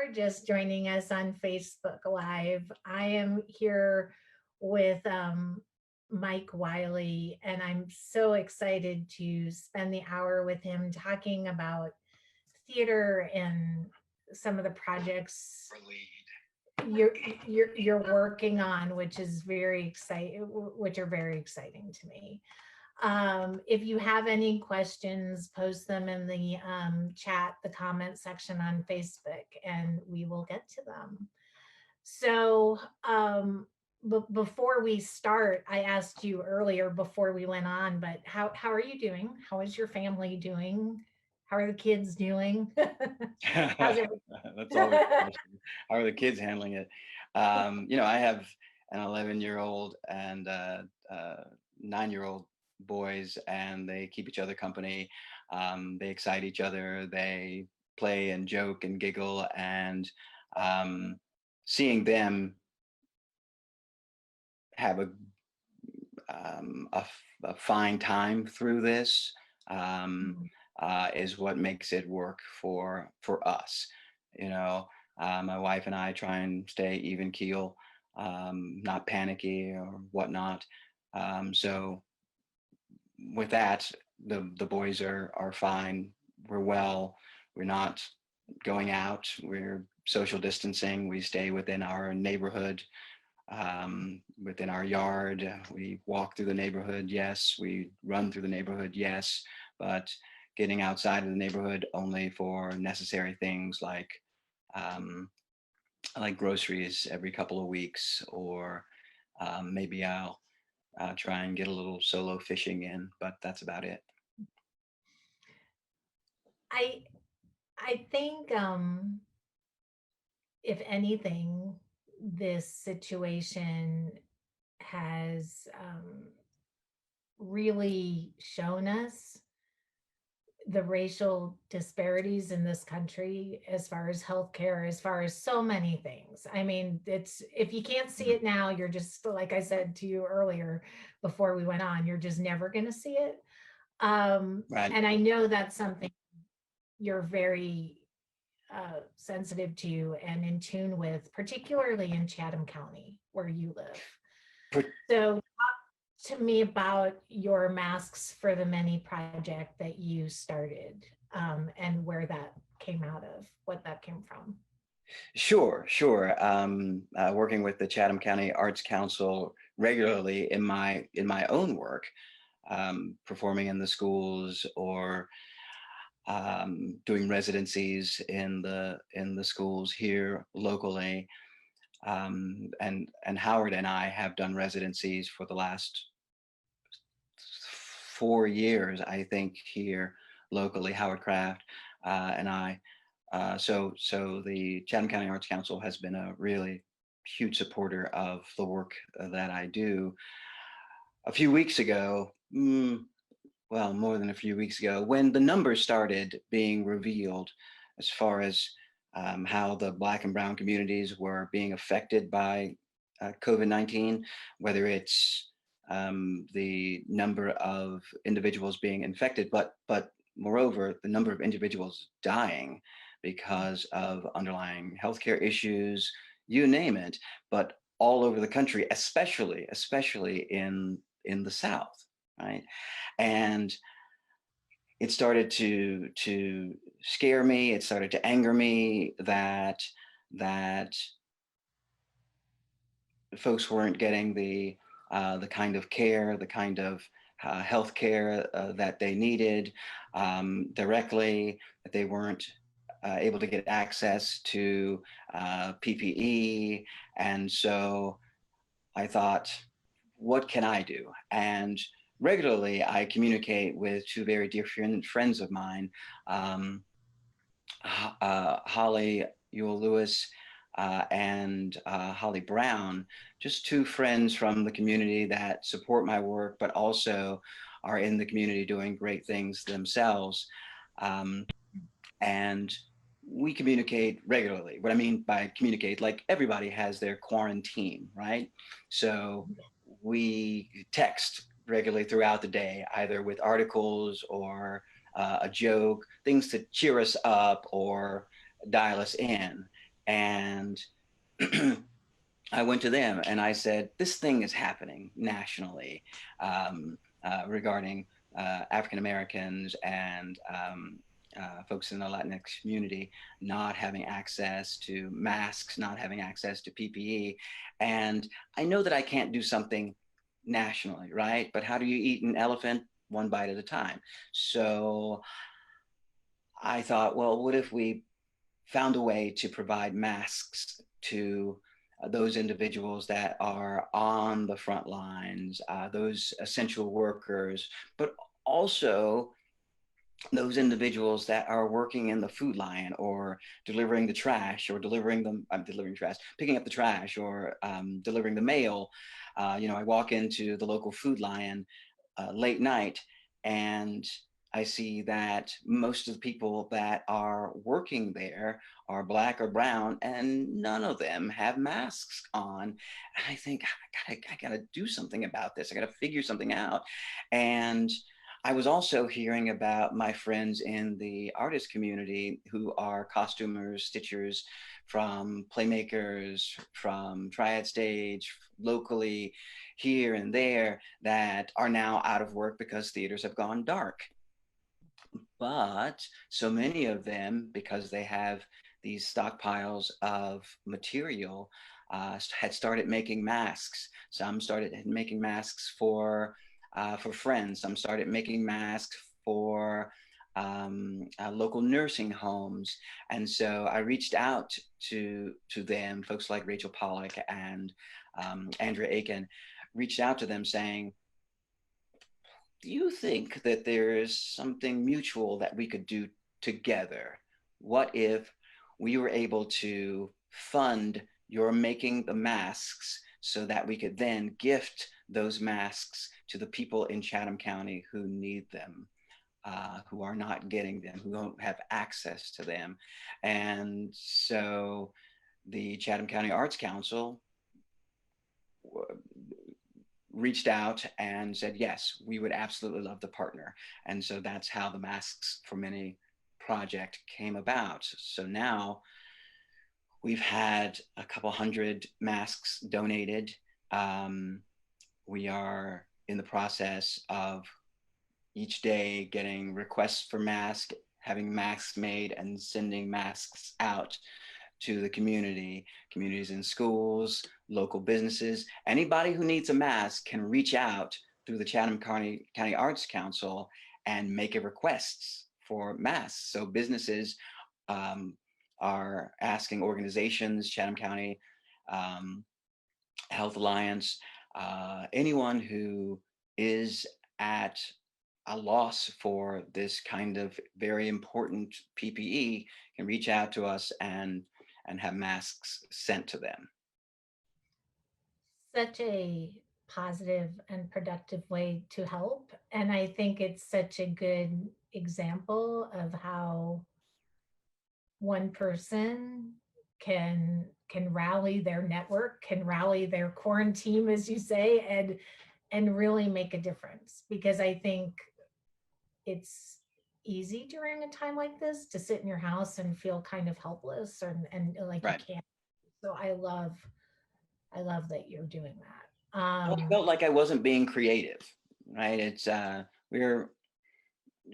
are just joining us on Facebook Live, I am here with Mike Wiley, and I'm so excited to spend the hour with him talking about theater and some of the projects you're you're working on, which is very exciting, which are very exciting to me. If you have any questions, post them in the chat, the comment section on Facebook, and we will get to them. So, before we start, I asked you earlier before we went on, but how are you doing? How is your family doing? How are the kids doing? How's it? That's always the question. How are the kids handling it? I have an 11-year-old and 9-year-old boys, and they keep each other company. They excite each other. They play and joke and giggle, and seeing them have a fine time through this is what makes it work for us. My wife and I try and stay even keel, not panicky or whatnot. So with that, the boys are fine. We're well. We're not going out. We're social distancing. We stay within our neighborhood, within our yard. We walk through the neighborhood, yes. We run through the neighborhood, yes. But getting outside of the neighborhood only for necessary things like groceries every couple of weeks, or maybe I'll try and get a little solo fishing in, but that's about it. I think if anything, this situation has really shown us the racial disparities in this country as far as healthcare, as far as so many things. I mean, it's, if you can't see it now, you're just, like I said to you earlier before we went on, you're just never going to see it. Right. And I know that's something you're very sensitive to and in tune with, particularly in Chatham County where you live. So talk to me about your Masks for the Many project that you started, and where that came out of, what that came from. Sure. Working with the Chatham County Arts Council regularly in my own work, performing in the schools, or doing residencies in the schools here locally. And Howard and I have done residencies for the last 4 years, I think, here locally. Howard Kraft and I. So the Chatham County Arts Council has been a really huge supporter of the work that I do. A few weeks ago, well, more than a few weeks ago, when the numbers started being revealed as far as how the Black and Brown communities were being affected by COVID-19, whether it's the number of individuals being infected, but moreover, the number of individuals dying because of underlying healthcare issues, you name it, but all over the country, especially in the South, right? And it started to scare me. It started to anger me that folks weren't getting the kind of care, the kind of health care that they needed directly, that they weren't able to get access to PPE. And so I thought, what can I do? And regularly I communicate with two very dear friends of mine, Holly Ewell-Lewis and Holly Brown, just two friends from the community that support my work, but also are in the community doing great things themselves. And we communicate regularly. What I mean by communicate, like everybody has their quarantine, right? So we text regularly throughout the day, either with articles or a joke, things to cheer us up or dial us in. And I went to them and I said, this thing is happening nationally, regarding African Americans and folks in the Latinx community not having access to masks, not having access to PPE. And I know that I can't do something nationally, right? But how do you eat an elephant? One bite at a time. So I thought, well, what if we found a way to provide masks to those individuals that are on the front lines, those essential workers, but also those individuals that are working in the food line or delivering the trash or delivering them, delivering trash, picking up the trash or delivering the mail. I walk into the local food line late night and I see that most of the people that are working there are Black or brown, and none of them have masks on. And I think I gotta do something about this. I gotta figure something out. And I was also hearing about my friends in the artist community who are costumers, stitchers, from Playmakers, from Triad Stage, locally, here and there, that are now out of work because theaters have gone dark. But so many of them, because they have these stockpiles of material, had started making masks. Some started making masks for friends. Some started making masks for local nursing homes. And so I reached out to them, folks like Rachel Pollack and Andrea Aiken, reached out to them saying, do you think that there is something mutual that we could do together? What if we were able to fund your making the masks so that we could then gift those masks to the people in Chatham County who need them, who are not getting them, who don't have access to them? And so the Chatham County Arts Council reached out and said, yes, we would absolutely love to partner. And so that's how the Masks for Many project came about. So now we've had a couple hundred masks donated. Um, we are in the process of each day getting requests for masks, having masks made, and sending masks out to the communities in schools, local businesses. Anybody who needs a mask can reach out through the Chatham County Arts Council and make a request for masks. So businesses um, are asking organizations, Chatham County um, Health Alliance, anyone who is at a loss for this kind of very important PPE can reach out to us and have masks sent to them. Such a positive and productive way to help. And I think it's such a good example of how one person can rally their network, can rally their quarantine, as you say, and really make a difference. Because I think it's easy during a time like this to sit in your house and feel kind of helpless and like you Right. can't. So I love that you're doing that. Well, I felt like I wasn't being creative, right? We're,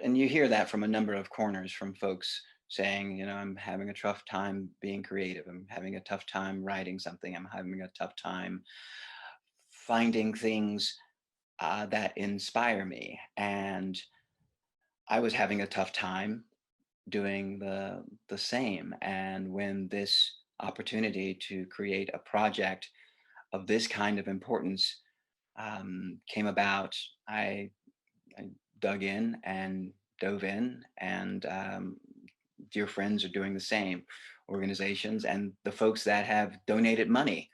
and you hear that from a number of corners from folks saying, I'm having a tough time being creative. I'm having a tough time writing something. I'm having a tough time finding things that inspire me. And I was having a tough time doing the same. And when this opportunity to create a project of this kind of importance came about, I dug in and dove in, and dear friends are doing the same. Organizations and the folks that have donated money,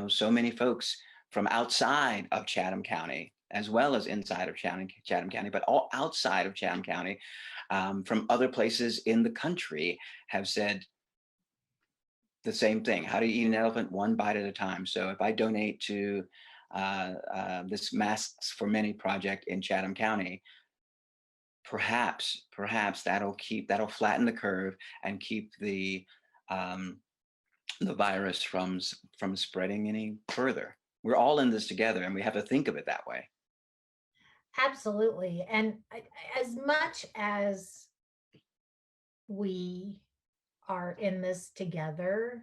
so many folks from outside of Chatham County, as well as inside of Chatham County, but all outside of Chatham County, from other places in the country, have said the same thing. How do you eat an elephant? One bite at a time. So if I donate to this Masks for Many project in Chatham County, perhaps that'll flatten the curve and keep the um, the virus from spreading any further. We're all in this together, and we have to think of it that way. Absolutely. And as much as we are in this together,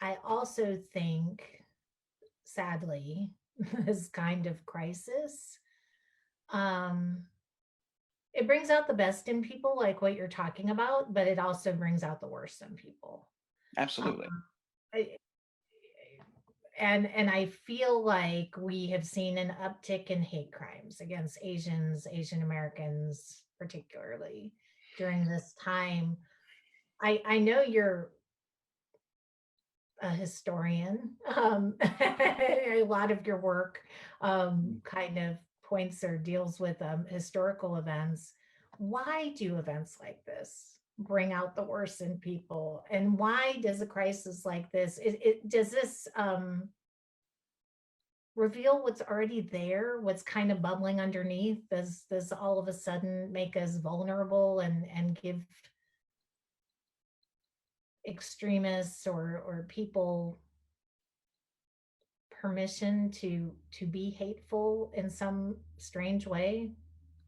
I also think, sadly, this kind of crisis, um, it brings out the best in people, like what you're talking about, but it also brings out the worst in people. Um, Absolutely. I, and I feel like we have seen an uptick in hate crimes against Asians, Asian Americans, particularly during this time. I know you're a historian. A lot of your work kind of points or deals with historical events. Why do events like this bring out the worst in people? And why does a crisis like this, does this reveal what's already there, what's kind of bubbling underneath? Does this all of a sudden make us vulnerable and give extremists or people permission to be hateful in some strange way?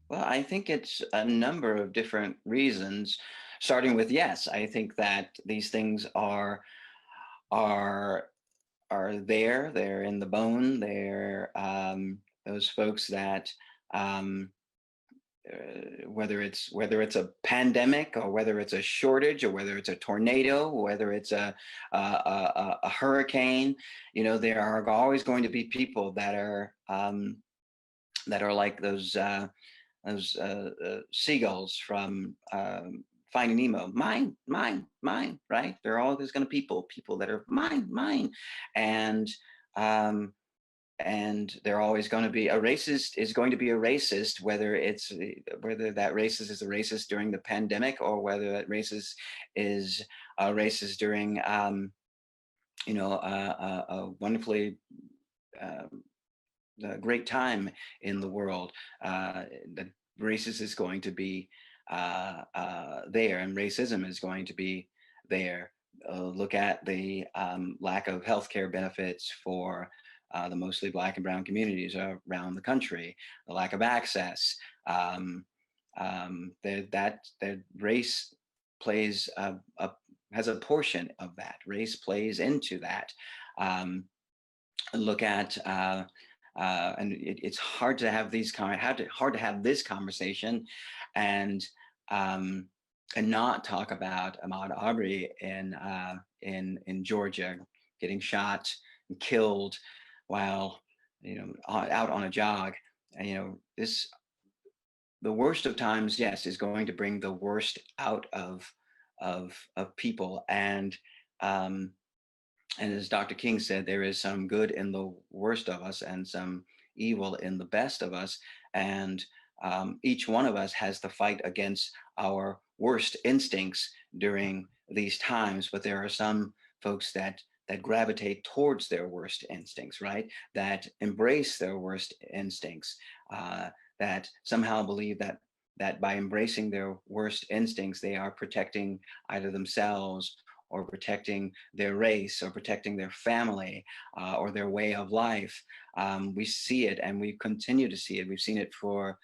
Well, I think it's a number of different reasons, starting with yes, I think that these things are there. They're in the bone. They're those folks that um, whether it's a pandemic or whether it's a shortage or whether it's a tornado, whether it's a hurricane, there are always going to be people that are like those seagulls from Finding Nemo. Mine, mine, mine. Right? There are always going to people that are mine, mine, and um, and they're always going to be a racist is going to be a racist, whether that racist is a racist during the pandemic or whether that racist is a racist during a wonderfully um, great time in the world. The racist is going to be there, and racism is going to be there. Look at the lack of healthcare benefits for the mostly Black and Brown communities around the country, the lack of access. That race plays has a portion of that. Race plays into that. Um, Look at and it's hard to have hard to have this conversation and um, and not talk about Ahmaud Arbery in Georgia getting shot and killed while out on a jog. And, this the worst of times, yes, is going to bring the worst out of people. Um, and as Dr. King said, there is some good in the worst of us and some evil in the best of us. And each one of us has to fight against our worst instincts during these times. But there are some folks that gravitate towards their worst instincts, right? That embrace their worst instincts, that somehow believe that by embracing their worst instincts, they are protecting either themselves or protecting their race or protecting their family or their way of life. We see it and we continue to see it. We've seen it for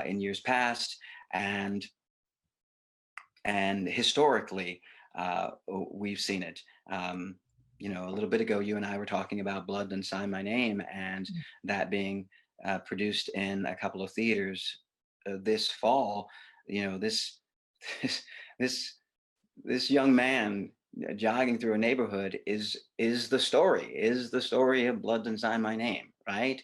in years past and historically we've seen it. A little bit ago, you and I were talking about Blood and Sign My Name and that being produced in a couple of theaters this fall. This this this this young man jogging through a neighborhood is the story of Blood and Sign My Name, right?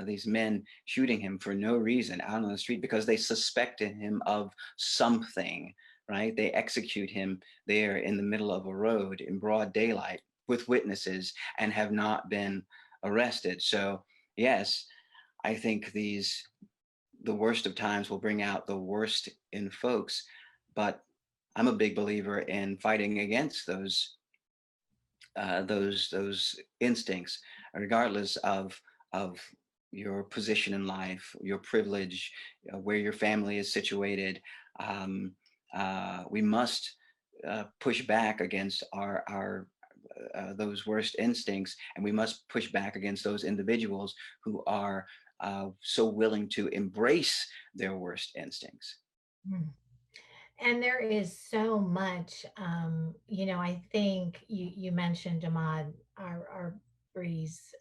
These men shooting him for no reason out on the street because they suspected him of something, right? They execute him there in the middle of a road in broad daylight with witnesses and have not been arrested. So yes, I think the worst of times will bring out the worst in folks, but I'm a big believer in fighting against those instincts, regardless of your position in life, your privilege, where your family is situated. We must push back against our those worst instincts, and we must push back against those individuals who are so willing to embrace their worst instincts. Mm. And there is so much, I think you mentioned Ahmad, our Breeze.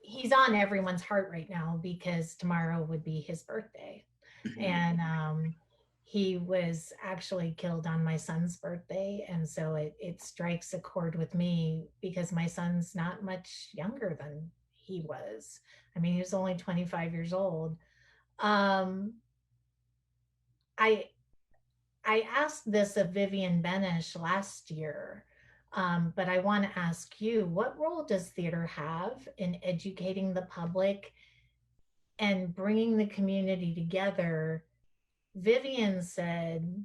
He's on everyone's heart right now because tomorrow would be his birthday. Mhm. And he was actually killed on my son's birthday. And so it strikes a chord with me because my son's not much younger than he was. I mean, he was only 25 years old. Um, I I asked this of Vivian Benish last year, but I want to ask you, what role does theater have in educating the public and bringing the community together? Vivian said,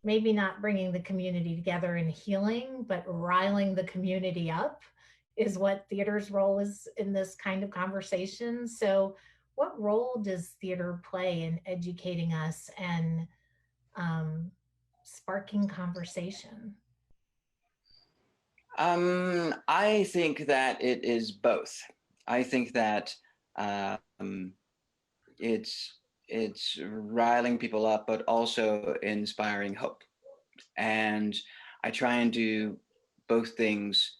maybe not bringing the community together and healing, but riling the community up is what theater's role is in this kind of conversation. So, what role does theater play in educating us and um, sparking conversation? I think that it is both. I think that um, it's it's riling people up, but also inspiring hope. And I try and do both things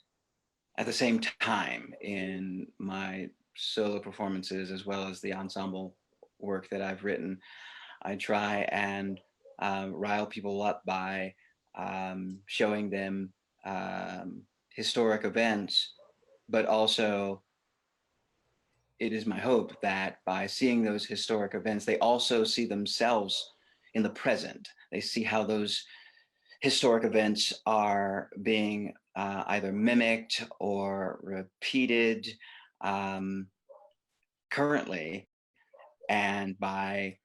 at the same time in my solo performances as well as the ensemble work that I've written. I try and rile people up by showing them historic events, but also it is my hope that by seeing those historic events, they also see themselves in the present. They see how those historic events are being either mimicked or repeated um, currently. And by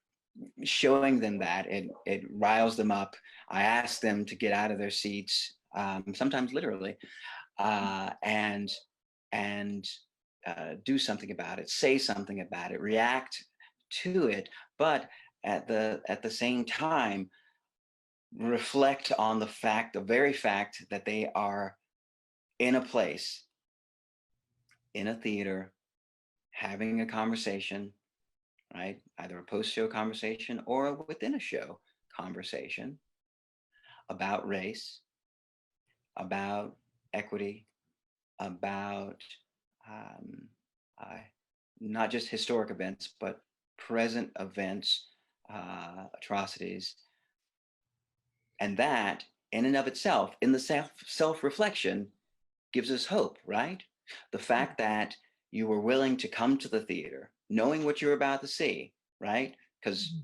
showing them that, it riles them up. I ask them to get out of their seats, sometimes literally, and and do something about it, say something about it, react to it, but at the same time reflect on the very fact that they are in a place, in a theater, having a conversation, right? Either a post-show conversation or within a show conversation about race, about equity, about um, uh, not just historic events, but present events, atrocities, and that in and of itself, in the self reflection, gives us hope, right? The fact that you were willing to come to the theater, knowing what you're about to see, right? Because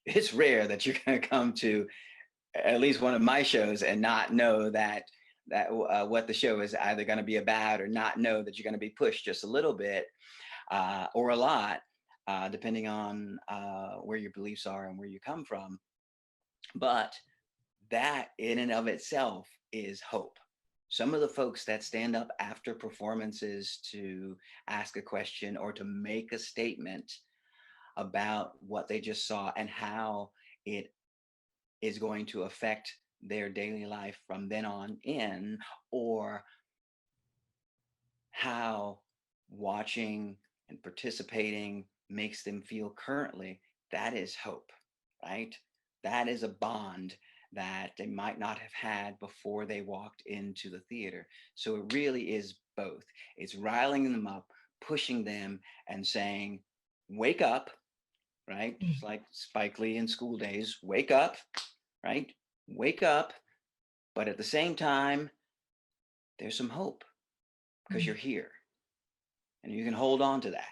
it's rare that you're going to come to at least one of my shows and not know that what the show is either going to be about, or not know that you're going to be pushed just a little bit or a lot, depending on where your beliefs are and where you come from. But that in and of itself is hope. Some of the folks that stand up after performances to ask a question or to make a statement about what they just saw and how it is going to affect their daily life from then on in, or how watching and participating makes them feel currently, that is hope, right? That is a bond that they might not have had before they walked into the theater. So it really is both. It's riling them up, pushing them, and saying, wake up, right? Mm. Just like Spike Lee in School Days, wake up, right? Wake up. But at the same time, there's some hope because Mm. you're here and you can hold on to that.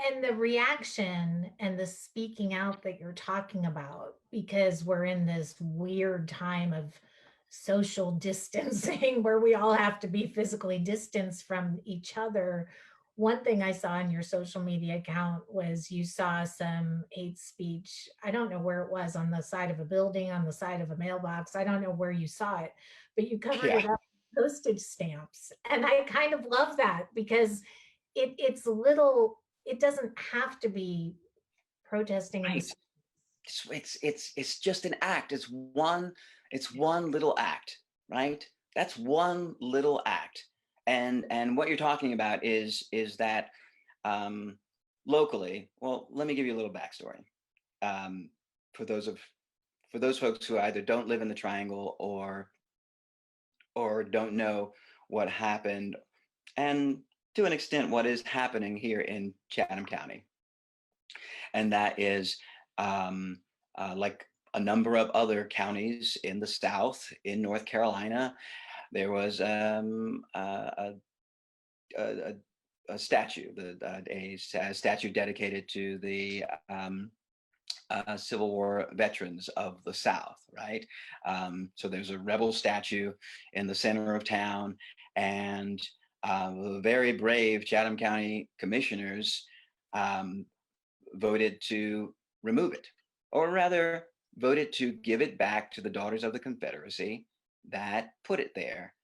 And the reaction and the speaking out that you're talking about, because we're in this weird time of social distancing where we all have to be physically distanced from each other. One thing I saw in your social media account was you saw some hate speech. I don't know where it was, on the side of a building, on the side of a mailbox. I don't know where you saw it, but you covered Yeah, it up with postage stamps. And I kind of love that because it's little, it doesn't have to be protesting in the right. streets. it's just an act. It's one little act, right? That's one little act. And what you're talking about is that um, locally. Well, let me give you a little backstory um, for those folks who either don't live in the Triangle or don't know what happened, and to an extent what is happening here in Chatham County. And that is like a number of other counties in the South, in North Carolina, there was a, a statue, a statue dedicated to the Civil War veterans of the South, right? So there's a rebel statue in the center of town, and the very brave Chatham County commissioners um, voted to remove it, or rather, voted to give it back to the Daughters of the Confederacy that put it there.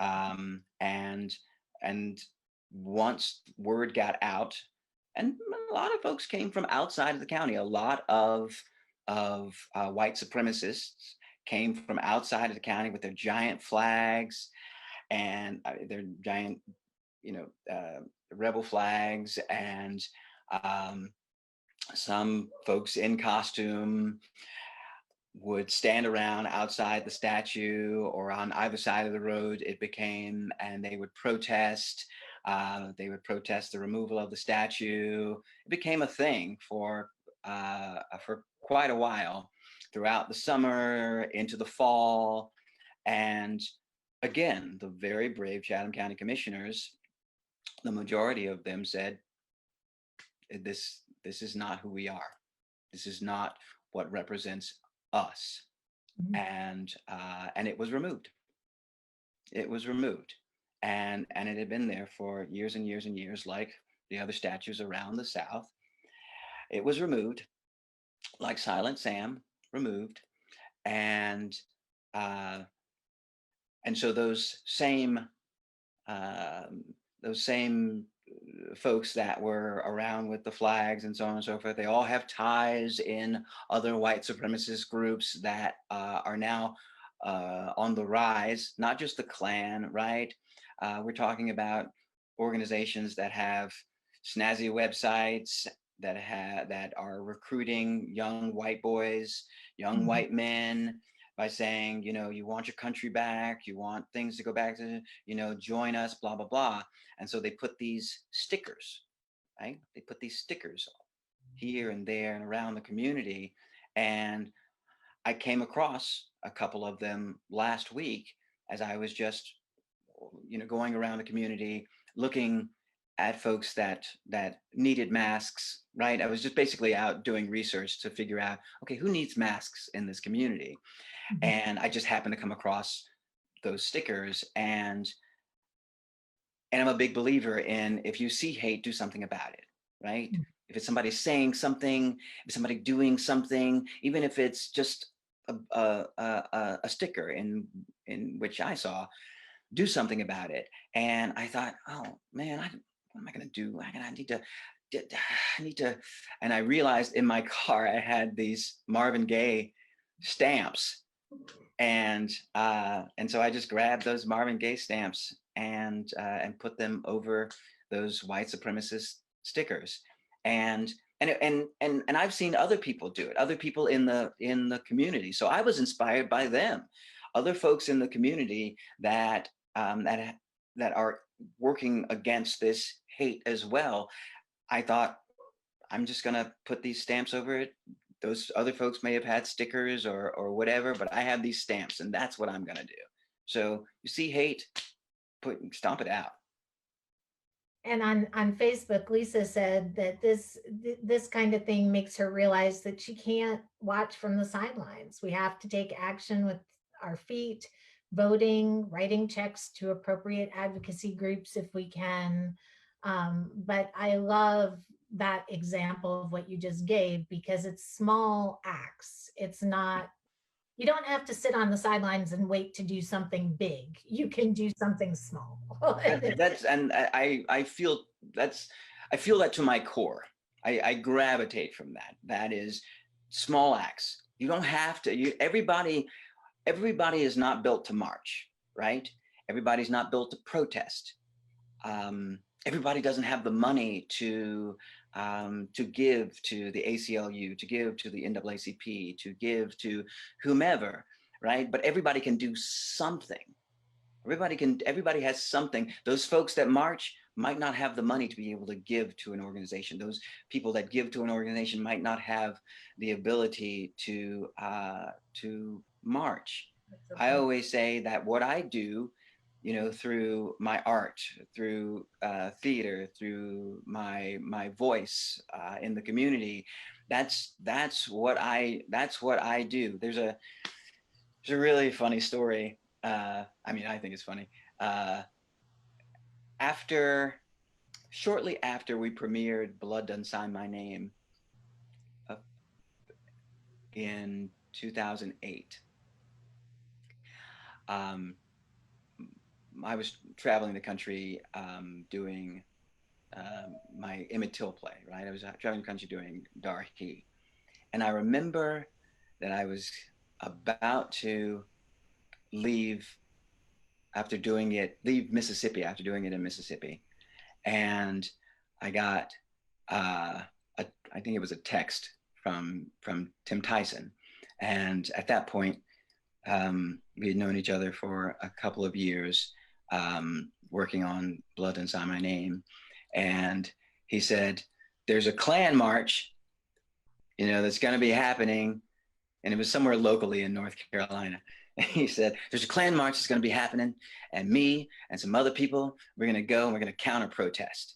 And once word got out, and a lot of folks came from outside of the county. A lot of white supremacists came from outside of the county with their giant flags and their giant, rebel flags, and um, some folks in costume would stand around outside the statue or on either side of the road it became, and they would protest. They would protest the removal of the statue. It became a thing for quite a while throughout the summer into the fall. And again, the very brave Chatham County commissioners, the majority of them said, this is not who we are. This is not what represents us. Mhm. And it was removed. It was removed, and it had been there for years and years and years, like the other statues around the South. It was removed, like Silent Sam, removed, and uh, so those same folks that were around with the flags and so on and so forth, they all have ties in other white supremacist groups that are now on the rise, not just the Klan, right? We're talking about organizations that have snazzy websites that are recruiting young white boys, young Mhm. white men by saying, you want your country back, you want things to go back to, join us, blah, blah, blah. And so they put these stickers, right? They put these stickers here and there and around the community. And I came across a couple of them last week as I was just, going around the community looking at folks that needed masks, right? I was just basically out doing research to figure out, okay, who needs masks in this community? Mhm. And I just happened to come across those stickers, and I'm a big believer in, if you see hate, do something about it, right? Mhm. If it's somebody saying something, if somebody doing something, even if it's just a sticker in which I saw, do something about it. And I thought, oh man, what am I going to do? I need to, and I realized in my car I had these Marvin Gaye stamps, and so I just grabbed those Marvin Gaye stamps and put them over those white supremacist stickers. And and I've seen other people do it, other people in the community. So I was inspired by them, other folks in the community that are working against this hate as well. I thought, I'm just gonna put these stamps over it. Those other folks may have had stickers or whatever, but I have these stamps, and that's what I'm gonna do. So you see hate, stomp it out. And on Facebook, Lisa said that this kind of thing makes her realize that she can't watch from the sidelines. We have to take action with our feet, voting, writing checks to appropriate advocacy groups if we can. But I love that example of what you just gave because it's small acts. It's not, you don't have to sit on the sidelines and wait to do something big. You can do something small. That's and I feel I feel that to my core. I gravitate from that. That is, small acts. You don't have to. Everybody is not built to march, right? Everybody's not built to protest. Everybody doesn't have the money to give to the ACLU, to give to the NAACP, to give to whomever, right? But everybody can do something. Everybody has something. Those folks that march might not have the money to be able to give to an organization. Those people that give to an organization might not have the ability to march. That's a I point. always say that what I do, through my art, through theater, through my voice in the community, that's what I do. There's a really funny story. I mean, I think it's funny. Uh, after Shortly after we premiered Blood Done Sign My Name uh, in 2008, um, I was traveling the country doing my Emmett Till play, right? I was traveling the country doing Darky. And I remember that I was about to leave leave Mississippi after doing it in Mississippi. And I got I think it was a text from Tim Tyson, and at that point we had known each other for a couple of years, working on Blood and Sign My Name, and he said, "There's a Klan march, that's going to be happening," and it was somewhere locally in North Carolina. And he said, "There's a Klan march that's going to be happening, and me and some other people, we're going to go and we're going to counter protest."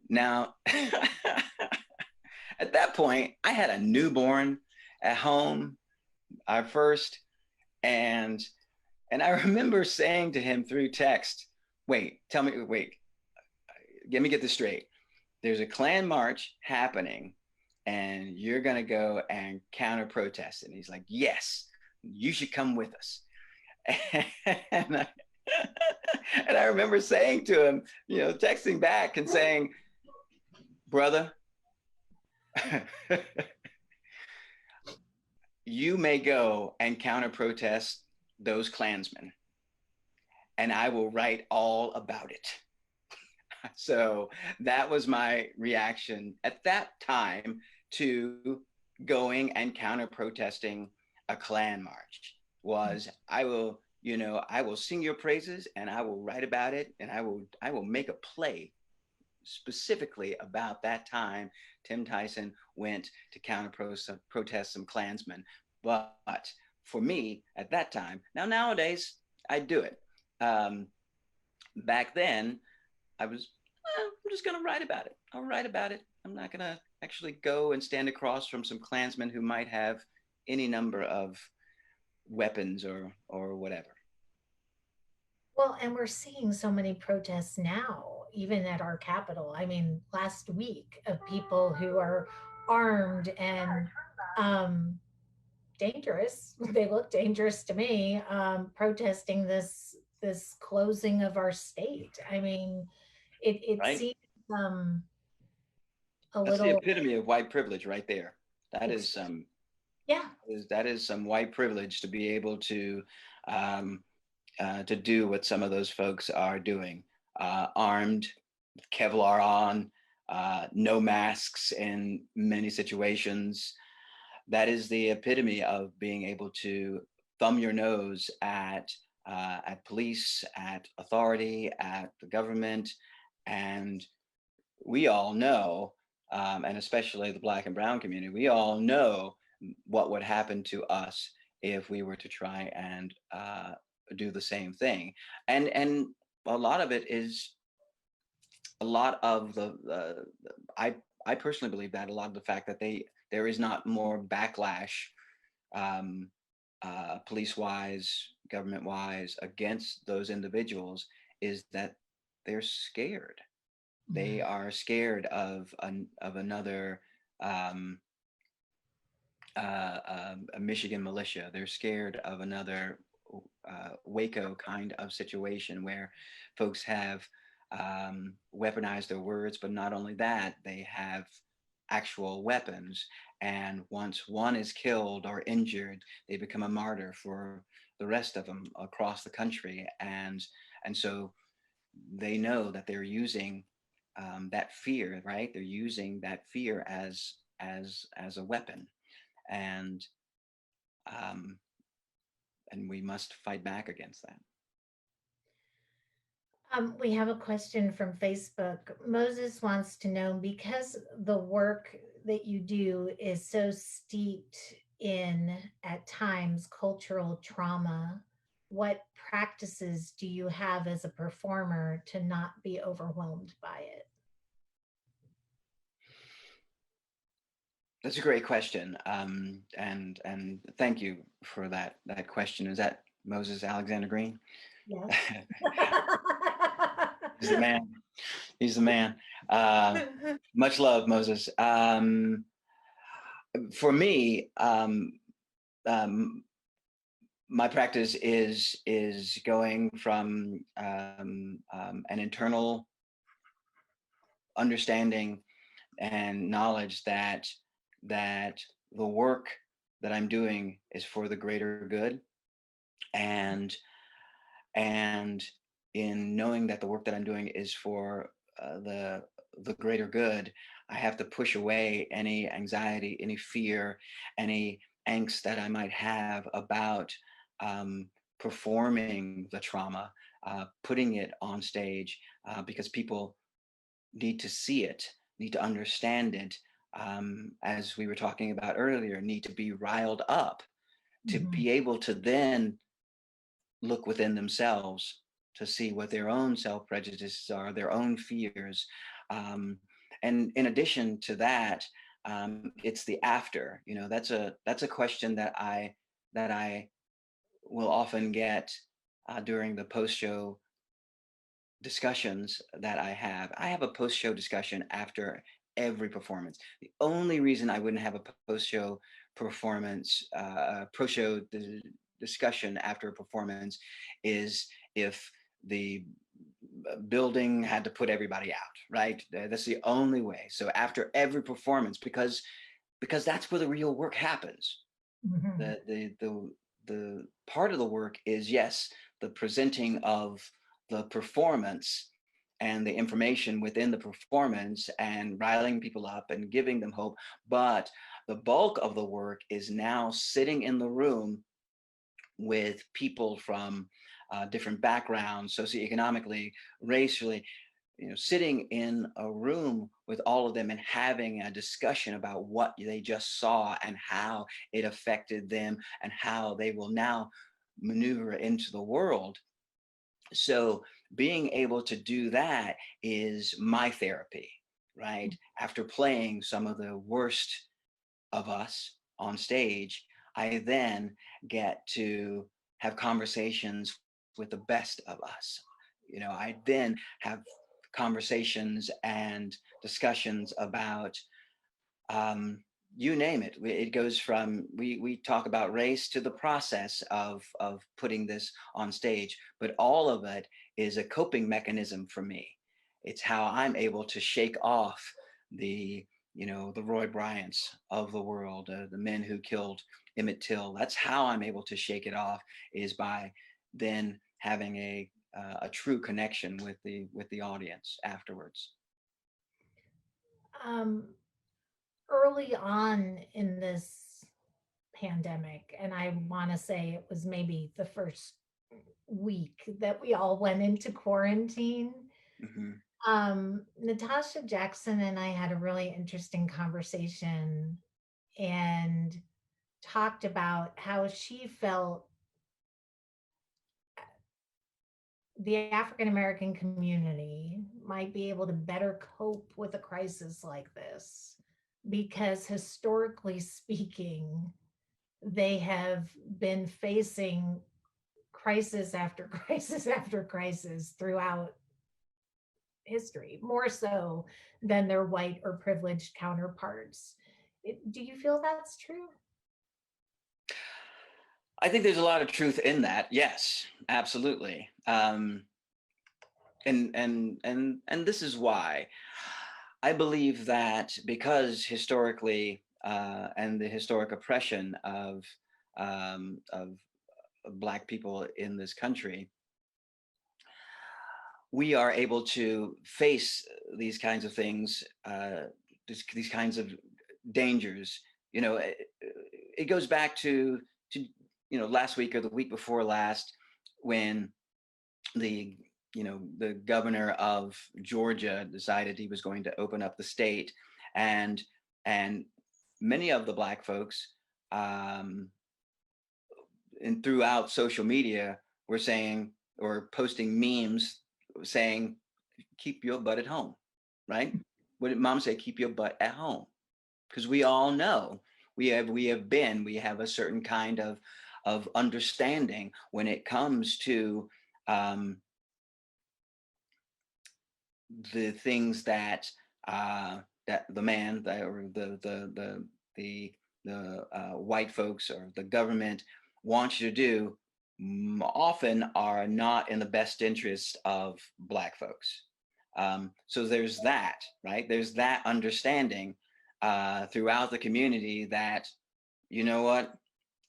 Now, at that point, I had a newborn at home, our first, and I remember saying to him through text, "Wait, let me get this straight. There's a Klan march happening, and you're gonna go and counter protest." And he's like, "Yes, you should come with us." and I, and I remember saying to him, texting back and saying, "Brother, you may go and counter protest those Klansmen, and I will write all about it." So that was my reaction at that time to going and counter protesting a Klan march. Was I will sing your praises, and I will write about it, and I will make a play specifically about that time Tim Tyson went to counter protest some Klansmen. But for me at that time, nowadays I do it. Back then, I'm just going to write about it. I'll write about it. I'm not going to actually go and stand across from some Klansmen who might have any number of weapons or whatever. Well, and we're seeing so many protests now, even at our Capitol. I mean, last week of people who are armed and um, dangerous. They look dangerous to me, protesting this closing of our state. I mean, it Right? seems um, a That's the little, epitome of white privilege right there. That is ex- some yeah. that is some white privilege to be able um, to do what some of those folks are doing, armed, Kevlar on, no masks in many situations. That is the epitome of being able to thumb your nose at police, at authority, at the government, and we all know, and especially the Black and Brown community, we all know what would happen to us if we were to try and do the same thing. And a lot of it is a lot of I I personally believe that a lot of the fact that there is not more backlash, um, police wise, government wise, against those individuals is that they're scared. They Mhm. are scared of another um, a Michigan militia. They're scared of another Waco kind of situation where folks have weaponized their words, but not only that, they have actual weapons. And once one is killed or injured, they become a martyr for the rest of them across the country. And so they know that they're using that fear, right? They're using that fear as a weapon, and um, and we must fight back against that. We have a question from Facebook. Moses wants to know, because the work that you do is so steeped in, at times, cultural trauma, what practices do you have as a performer to not be overwhelmed by it? That's a great question, and thank you for that question. Is that Moses Alexander Green? Yes. He's the man. He's the man. Uh, much love, Moses. For me, um, my practice is going from an internal understanding and knowledge that the work that I'm doing is for the greater good, and and in knowing that the work that I'm doing is for the greater good, I have to push away any anxiety, any fear, any angst that I might have about performing the trauma, putting it on stage, because people need to see it, need to understand it. As we were talking about earlier, need to be riled up to Mhm. be able to then look within themselves to see what their own self prejudices are, their own fears. Um, and in addition to that, it's the after. You know, that's a question that I will often get during the post show discussions that I have. I have a post show discussion after every performance. The only reason I wouldn't have a post show performance, pro show discussion after a performance is if the building had to put everybody out, right? That's the only way. So after every performance, because that's where the real work happens. Mhm. The part of the work is, yes, the presenting of the performance and the information within the performance and riling people up and giving them hope, but the bulk of the work is now sitting in the room with people from different backgrounds, socioeconomically, racially, sitting in a room with all of them and having a discussion about what they just saw and how it affected them and how they will now maneuver into the world. So being able to do that is my therapy, right? After playing some of the worst of us on stage, I then get to have conversations with the best of us. I then have conversations and discussions about you name it. It goes from we talk about race to the process of putting this on stage, but all of it is a coping mechanism for me. It's how I'm able to shake off the the Roy Bryants of the world, the men who killed Emmett Till. That's how I'm able to shake it off, is by then having a true connection with the audience afterwards. Um, Early on in this pandemic, and I want to say it was maybe the first week that we all went into quarantine. Hmm. Natasha Jackson and I had a really interesting conversation and talked about how she felt the African American community might be able to better cope with a crisis like this because, historically speaking, they have been facing crisis after crisis after crisis throughout history, more so than their white or privileged counterparts. Do you feel that's true? I think there's a lot of truth in that. Yes, absolutely. And this is why. I believe that because historically, and the historic oppression of Black people in this country, we are able to face these kinds of things, these kinds of dangers. You know, it goes back to last week or the week before last, when the the governor of Georgia decided he was going to open up the state, and and many of the Black folks, um, and throughout social media, were saying, or posting memes saying, keep your butt at home, right? What did mom say? Keep your butt at home. Because we all know, we have a certain kind of understanding when it comes to, um, the things that, that the man that, or the white folks or the government wants you to do, often are not in the best interest of Black folks. So there's that, right? There's that understanding, throughout the community, that, you know what,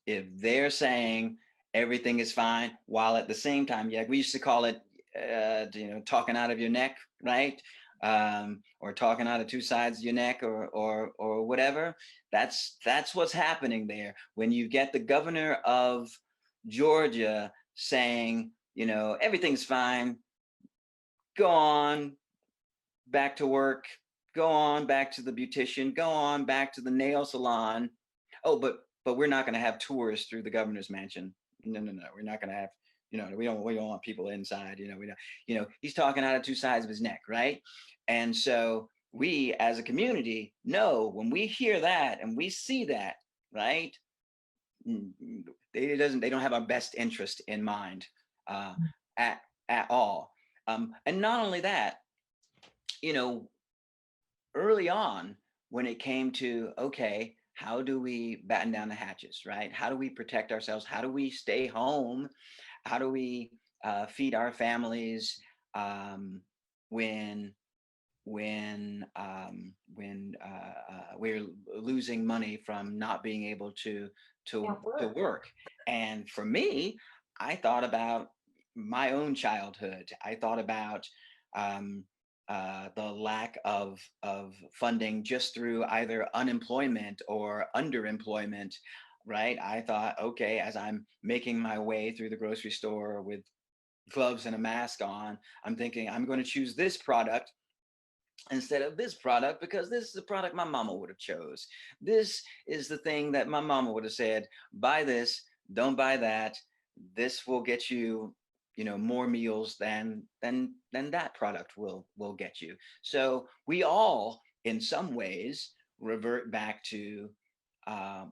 if they're saying everything is fine, while at the same time, yeah, we used to call it, talking out of your neck, right? Or talking out of two sides of your neck, or whatever. That's what's happening there when you get the governor of Georgia saying, everything's fine, go on back to work, go on back to the beautician, go on back to the nail salon. Oh, but we're not going to have tours through the governor's mansion. No, no, no, we're not going to have. We don't want people inside. We don't. He's talking out of two sides of his neck, right? And so we, as a community, know when we hear that and we see that, right? They don't have our best interest in mind, uh, at all. And not only that, you know, early on, when it came to, okay, how do we batten down the hatches, right? How do we protect ourselves? How do we stay home? How do we, feed our families, um, when we're losing money from not being able to At to work. work? And for me, I thought about my own childhood. I thought about, um, the lack of funding just through either unemployment or underemployment, right? I thought, okay, as I'm making my way through the grocery store with gloves and a mask on, I'm thinking I'm going to choose this product instead of this product because this is the product my mama would have chose. This is the thing that my mama would have said, buy this, don't buy that. This will get you, more meals than that product will get you. So we all, in some ways, revert back to,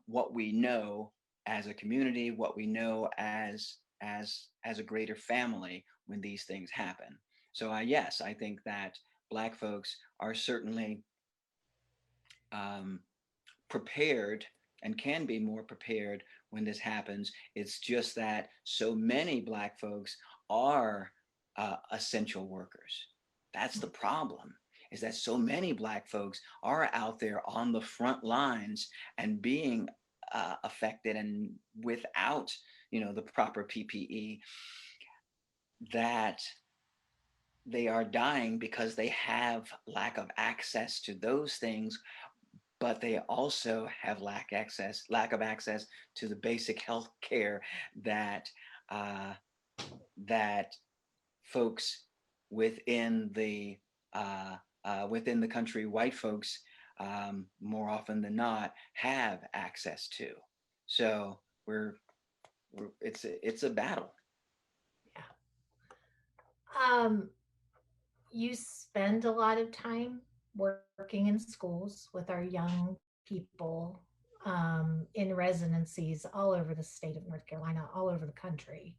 what we know as a community, what we know as a greater family when these things happen. So, yes, I think that Black folks are certainly, um, prepared, and can be more prepared when this happens. It's just that so many Black folks are, essential workers. That's the problem. Is that so many Black folks are out there on the front lines and being, affected, and without, the proper PPE, that they are dying because they have lack of access to those things, but they also have lack of access to the basic health care that, uh, that folks within the, within the country, white folks, more often than not, have access to. So it's a battle. Yeah. Um, you spend a lot of time working in schools with our young people, in residencies all over the state of North Carolina, all over the country.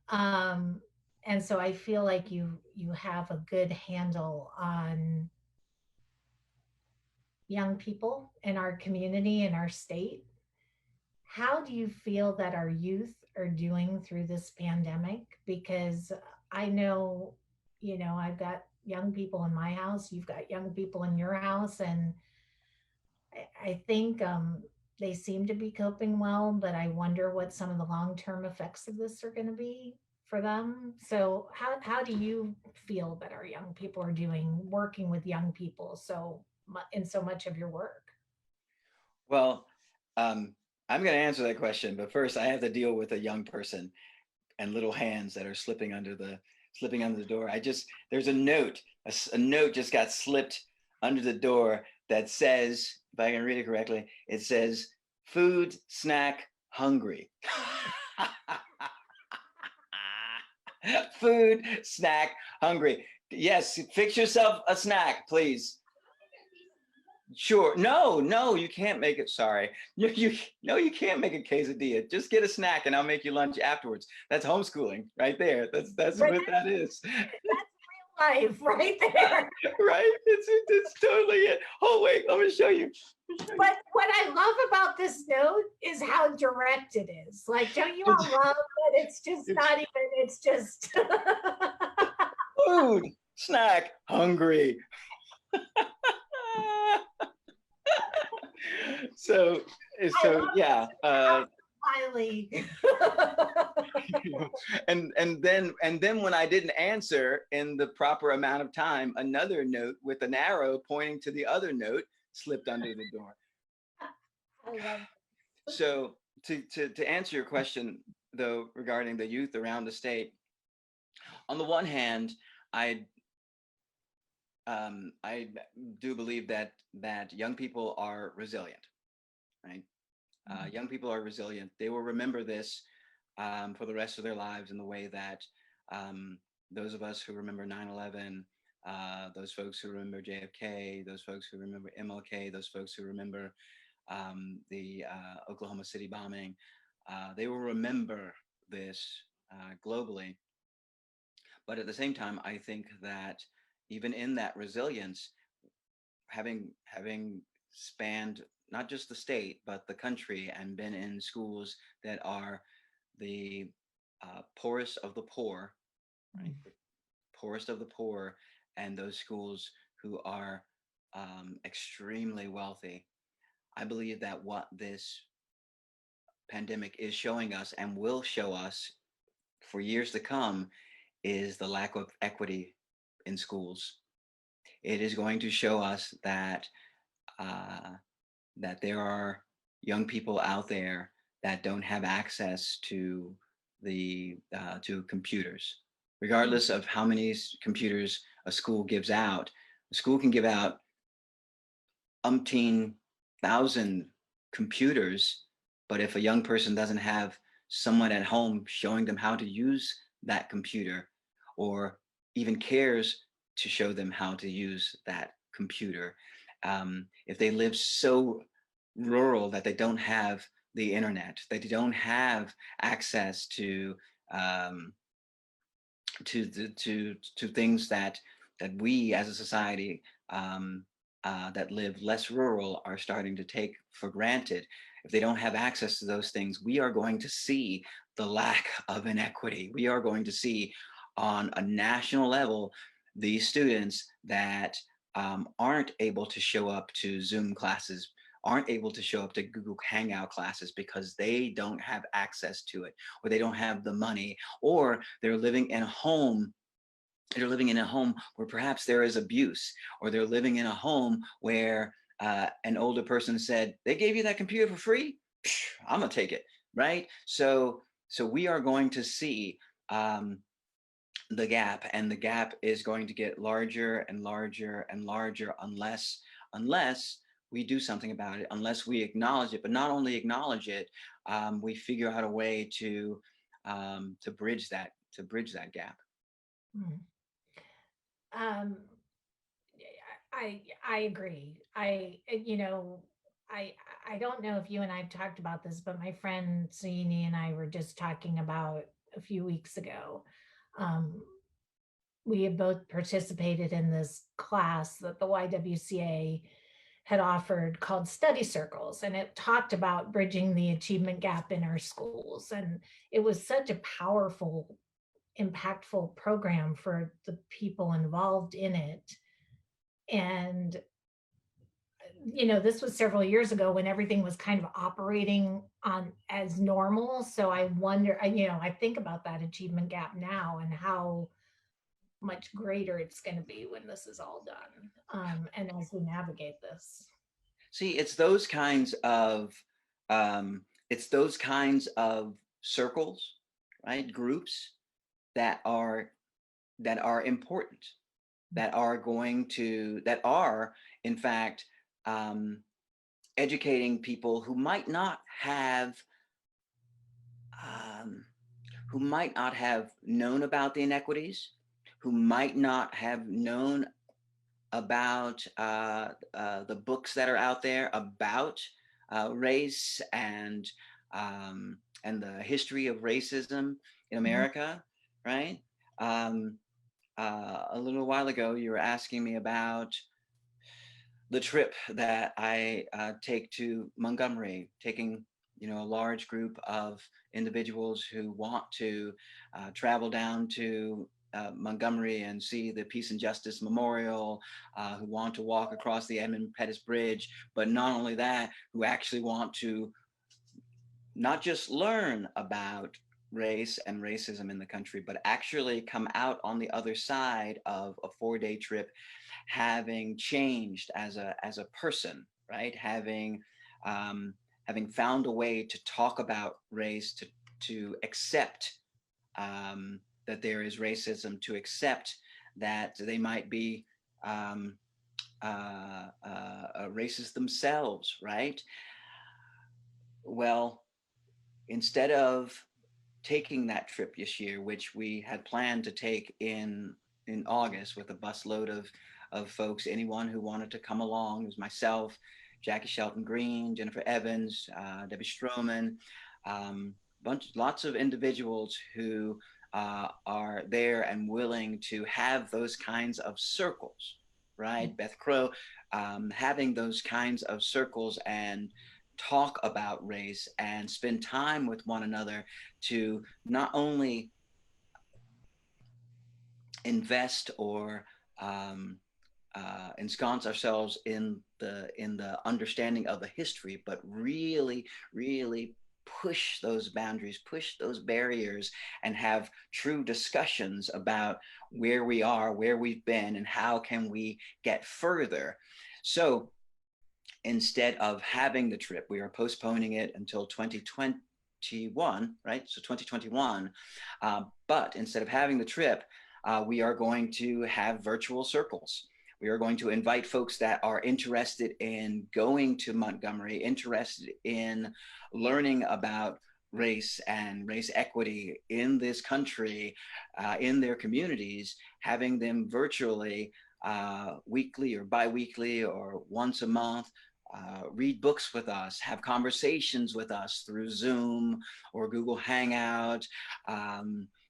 Um, and so I feel like you have a good handle on young people in our community, in our state. How do you feel that our youth are doing through this pandemic? Because I know, I've got young people in my house, you've got young people in your house, and I think they seem to be coping well, but I wonder what some of the long-term effects of this are going to be for them. So how do you feel that our young people are doing working with young people in so much of your work? Well, I'm going to answer that question, but first I have to deal with a young person and little hands that are slipping under the door. There's a note, a note just got slipped under the door that says, if I can read it correctly, it says, "Food, snack, hungry." Food, snack, hungry. Yes, fix yourself a snack, please. Sure. No, no, you can't make it. Sorry. No, you can't make a quesadilla. Just get a snack and I'll make you lunch afterwards. That's homeschooling right there. That's Right, what that is. that's real life right there. Right? It's totally it. Oh wait, let me show you. But what I love about this note is how direct it is. Like, don't you It's all love that it's just it's not even, it's just food, snack, hungry. so I so love yeah. Wiley. And then when I didn't answer in the proper amount of time, another note with an arrow pointing to the other note slipped under the door. I love So to answer your question though regarding the youth around the state, on the one hand, I I do believe that young people are resilient, right? Young people are resilient. They will remember this for the rest of their lives in the way that those of us who remember 9/11, those folks who remember JFK, those folks who remember MLK, those folks who remember the Oklahoma City bombing, they will remember this globally. But at the same time, I think that even in that resilience, having spanned not just the state but the country and been in schools that are the poorest of the poor, right? The poorest of the poor, and those schools who are extremely wealthy. I believe that what this pandemic is showing us and will show us for years to come is the lack of equity in schools. It is going to show us uh, that there are young people out there that don't have access to computers, regardless of how many computers a school gives out. A school can give out umpteen thousand computers, but if a young person doesn't have someone at home showing them how to use that computer, or even cares to show them how to use that computer, if they live so rural that they don't have the internet, that they don't have access um, to things that we as a society that live less rural are starting to take for granted. If they don't have access to those things, we are going to see the lack of inequity. We are going to see on a national level these students that aren't able to show up to Zoom classes, aren't able to show up to Google Hangout classes because they don't have access to it, or they don't have the money, or they're living in a home where perhaps there is abuse, or they're living in a home where an older person said, "They gave you that computer for free? I'm gonna take it," right? So we are going to see the gap, and the gap is going to get larger and larger and larger unless we do something about it, unless we acknowledge it, but not only acknowledge it, we figure out a way to bridge that gap. Mm. Um, I agree. I I don't know if you and I've talked about this, but my friend Sini and I were just talking about a few weeks ago. Um, we had both participated in this class that the YWCA had offered called study circles, and it talked about bridging the achievement gap in our schools, and it was such a powerful impactful program for the people involved in it. And this was several years ago when everything was kind of operating on as normal. So I wonder, I think about that achievement gap now and how much greater it's going to be when this is all done, and as we navigate this. See, it's those kinds of circles, right? Groups that are important, that are in fact um, educating people um, who might not have known about the inequities, who might not have known about the books that are out there about race and the history of racism in Mhm. America, right? Um, a little while ago, you were asking me about the trip that I take to Montgomery, taking a large group of individuals who want to travel down to Montgomery and see the Peace and Justice Memorial, who want to walk across the Edmund Pettus Bridge, but not only that, who actually want to not just learn about race and racism in the country, but actually come out on the other side of a 4-day trip, having changed as a person, right? Having found a way to talk about race, to accept that there is racism, to accept that they might be um, racist themselves, right? Well, instead of taking that trip this year, which we had planned to take in August with a busload of folks, anyone who wanted to come along. It was myself, Jackie Shelton Green, Jennifer Evans, Debbie Stroman, lots of individuals who are there and willing to have those kinds of circles, right? Beth Crow, having those kinds of circles and talk about race and spend time with one another to not only invest or ensconce ourselves in the understanding of the history, but really, really push those boundaries, push those barriers, and have true discussions about where we are, where we've been, and how can we get further. So instead of having the trip, we are postponing it until 2021, right? So 2021. But instead of having the trip, we are going to have virtual circles. We are going to invite folks that are interested in going to Montgomery, interested in learning about race and race equity in this country, in their communities, having them virtually weekly or bi-weekly or once a month, read books with us, have conversations with us through Zoom or Google Hangout,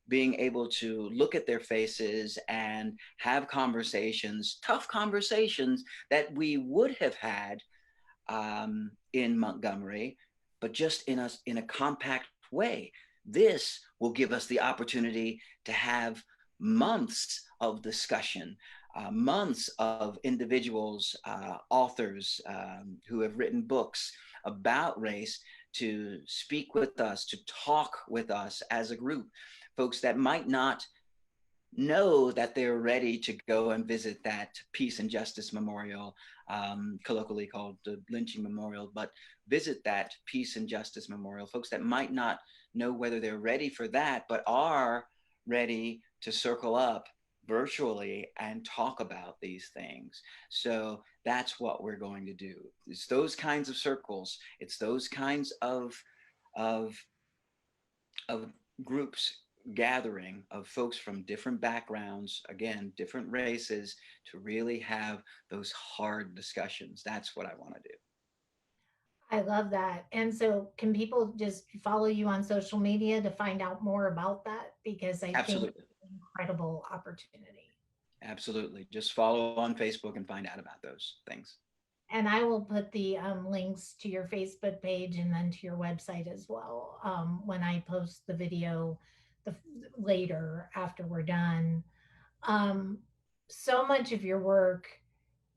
being able to look at their faces and have conversations, tough conversations that we would have had in Montgomery, but just in a compact way. This will give us the opportunity to have months of discussion, months of individuals, authors who have written books about race to speak with us, to talk with us as a group, folks that might not know that they're ready to go and visit that Peace and Justice Memorial, colloquially called the Lynching Memorial, but visit that Peace and Justice Memorial. Folks that might not know whether they're ready for that, but are ready to circle up virtually and talk about these things. So that's what we're going to do. It's those kinds of circles. It's those kinds of of groups gathering of folks from different backgrounds, again, different races, to really have those hard discussions. That's what I want to do. I love that. And so, can people just follow you on social media to find out more about that? Because I think Absolutely. it's an incredible opportunity. Absolutely. Just follow on Facebook and find out about those things. And I will put the links to your Facebook page and then to your website as well when I post the video, the later after we're done. Um, so much of your work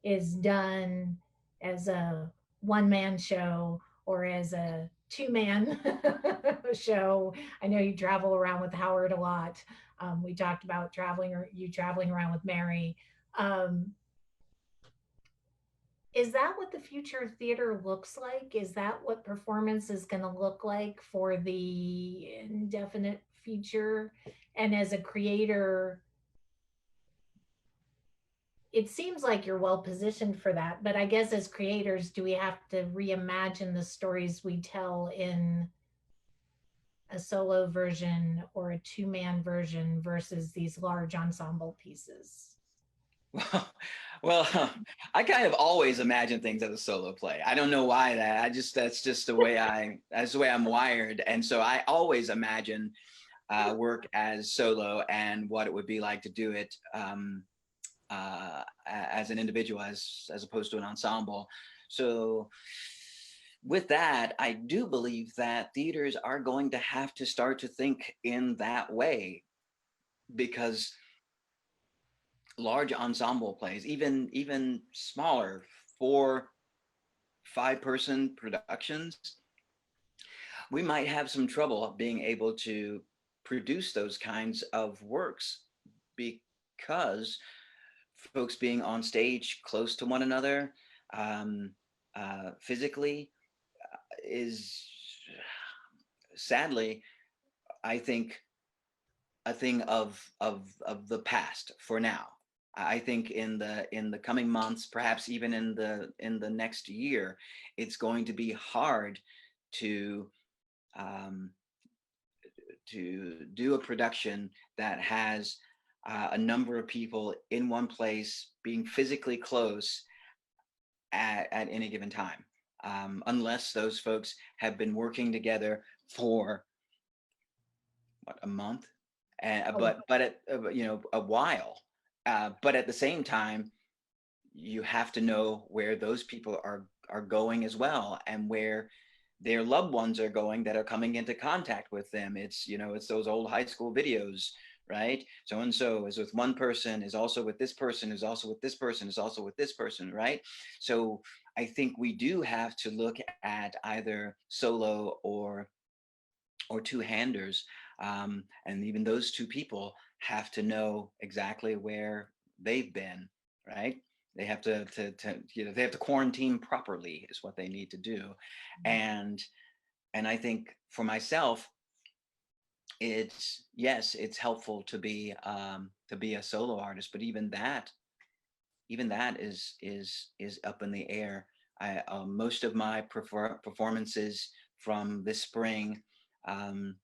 is done as a one man show or as a two-man show. I know you travel around with Howard a lot. We talked about traveling or you traveling around with Mary. Um, is that what the future of theater looks like? Is that what performance is going to look like for the indefinite future? And as a creator, it seems like you're well positioned for that. But I guess as creators, do we have to reimagine the stories we tell in a solo version or a two-man version versus these large ensemble pieces? Well, well, I kind of always imagine things as a solo play. I don't know why that. That's just that's the way I'm wired. And so I always imagine work as solo and what it would be like to do it as an individual, as opposed to an ensemble. So with that, I do believe that theaters are going to have to start to think in that way, because large ensemble plays, even smaller, 4, 5 person productions, we might have some trouble being able to produce those kinds of works, because folks being on stage close to one another, um, physically, is sadly, I think, a thing of the past for now. I think in the coming months, perhaps even in the next year, it's going to be hard to um, to do a production that has a number of people in one place being physically close at any given time, unless those folks have been working together for what, a month, and Oh, but at, a while. But at the same time, you have to know where those people are going as well, and where their loved ones are going that are coming into contact with them. It's those old high school videos, right? So and so is with one person, is also with this person, is also with this person, is also with this person, right? So I think we do have to look at either solo or two-handers, and even those two people have to know exactly where they've been, right? They have to they have to quarantine properly is what they need to do. And and I think for myself, it's, yes, it's helpful to be a solo artist, but even that is up in the air. Most of my performances from this spring um,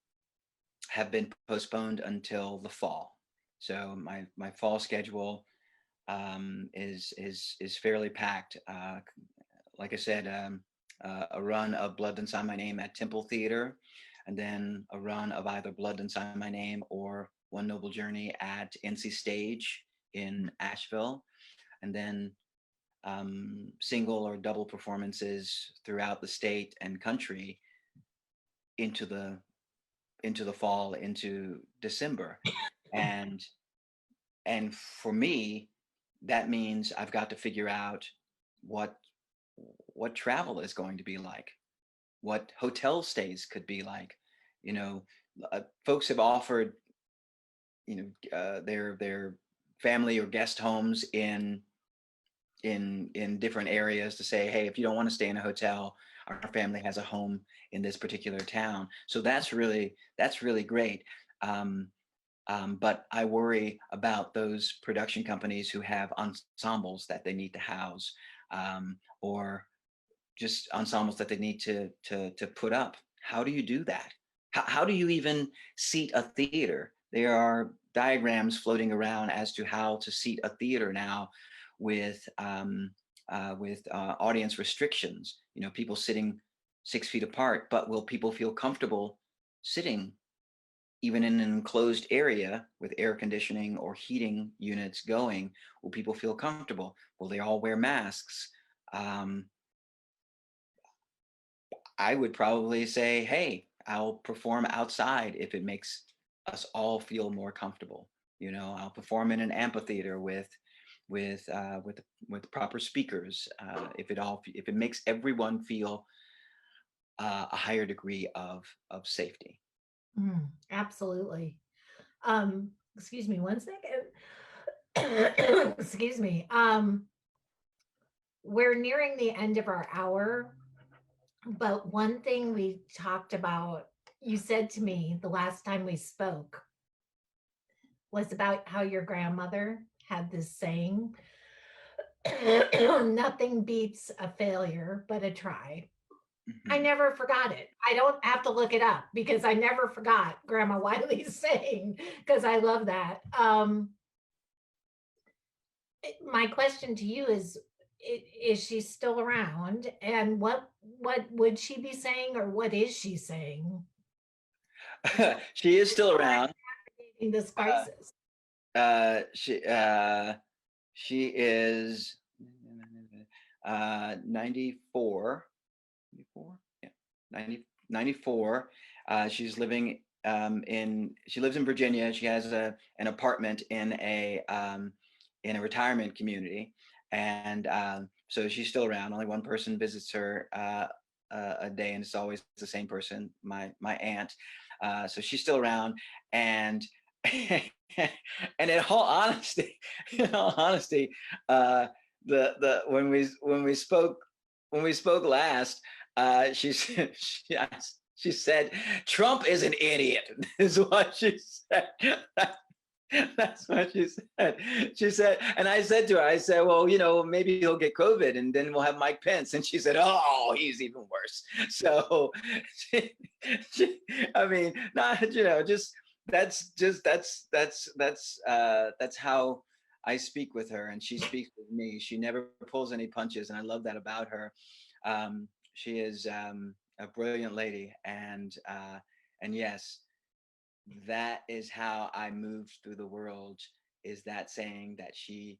have been postponed until the fall. So my fall schedule is fairly packed. Like I said, a run of Blood and Sign My Name at Temple Theater, and then a run of either Blood and Sign My Name or One Noble Journey at NC Stage in Asheville, and then single or double performances throughout the state and country into the fall, into December. And and for me, that means I've got to figure out what what travel is going to be like, what hotel stays could be like. You know, folks have offered, their family or guest homes in different areas, to say, hey, if you don't want to stay in a hotel, our family has a home in this particular town. So that's really great. Um, but I worry about those production companies who have ensembles that they need to house, or just ensembles that they need to put up. How do you do that? How do you even seat a theater? There are diagrams floating around as to how to seat a theater now, with audience restrictions. People sitting 6 feet apart, but will people feel comfortable sitting even in an enclosed area with air conditioning or heating units going? Will people feel comfortable? Will they all wear masks? Um, I would probably say, hey, I'll perform outside if it makes us all feel more comfortable. I'll perform in an amphitheater with with proper speakers. If it makes everyone feel a higher degree of safety. Absolutely. Excuse me one second. Excuse me. We're nearing the end of our hour, but one thing we talked about, you said to me the last time we spoke, was about how your grandmother had this saying, nothing beats a failure but a try. I Mhm. never forgot it. I don't have to look it up because I never forgot Grandma Wiley's saying, because I love that. My question to you is, is she still around, and what would she be saying, or what is she saying She is still around. in this Uh, crisis? uh, she uh, she is 94. 94? Yeah, 94. She lives in Virginia. She has an apartment in a retirement community. And so she's still around. Only one person visits her a day, and it's always the same person, my aunt. So she's still around. And and in all honesty, the when we spoke last, she said, Trump is an idiot, is what she said. That's what she said. She said, and I said to her, I said, well, maybe he'll get COVID and then we'll have Mike Pence. And she said, oh, he's even worse. So, she, she, I mean, not, just that's how I speak with her, and she speaks with me. She never pulls any punches, and I love that about her. She is a brilliant lady, and yes, that is how I moved through the world. Is that saying that she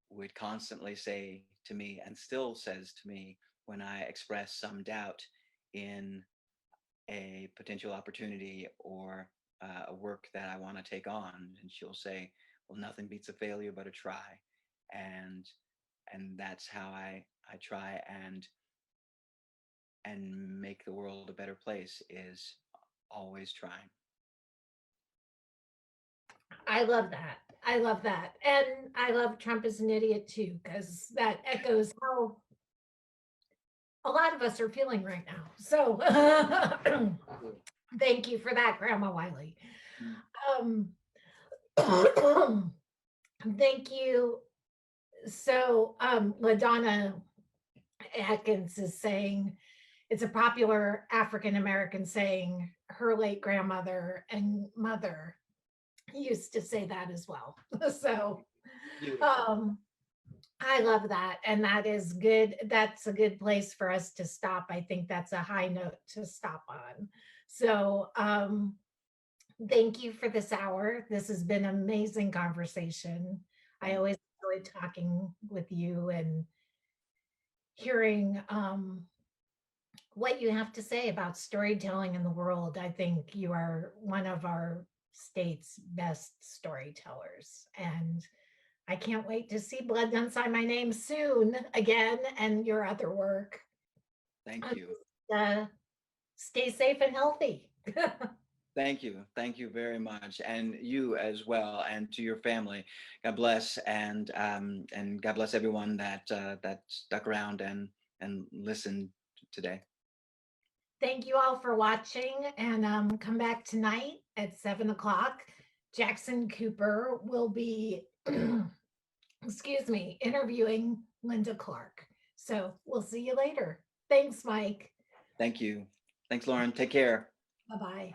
would constantly say to me, and still says to me when I express some doubt in a potential opportunity or a work that I want to take on, and she'll say, "Well, nothing beats a failure but a try," and that's how I try and make the world a better place, is always trying. I love that. I love that. And I love Trump is an idiot too, because that echoes how a lot of us are feeling right now. So thank you for that, Grandma Wiley. Um, thank you. So LaDonna Atkins is saying, it's a popular African American saying, her late grandmother and mother used to say that as well. So Beautiful. um, I love that. And that is good. That's a good place for us to stop. I think that's a high note to stop on. So thank you for this hour. This has been an amazing conversation. I Thank always enjoy talking with you and hearing what you have to say about storytelling in the world. I think you are one of our state's best storytellers. And I can't wait to see Blood Done Sign My Name soon again, and your other work. thank you. Uh, stay safe and healthy. Thank you. Thank you very much. And you as well. And to your family, God bless. And God bless everyone that stuck around and listened today. Thank you all for watching, and come back tonight at 7 o'clock. Jackson Cooper will be, excuse me, interviewing Linda Clark. So we'll see you later. Thanks, Mike. Thank you. Thanks, Lauren. Take care. Bye bye.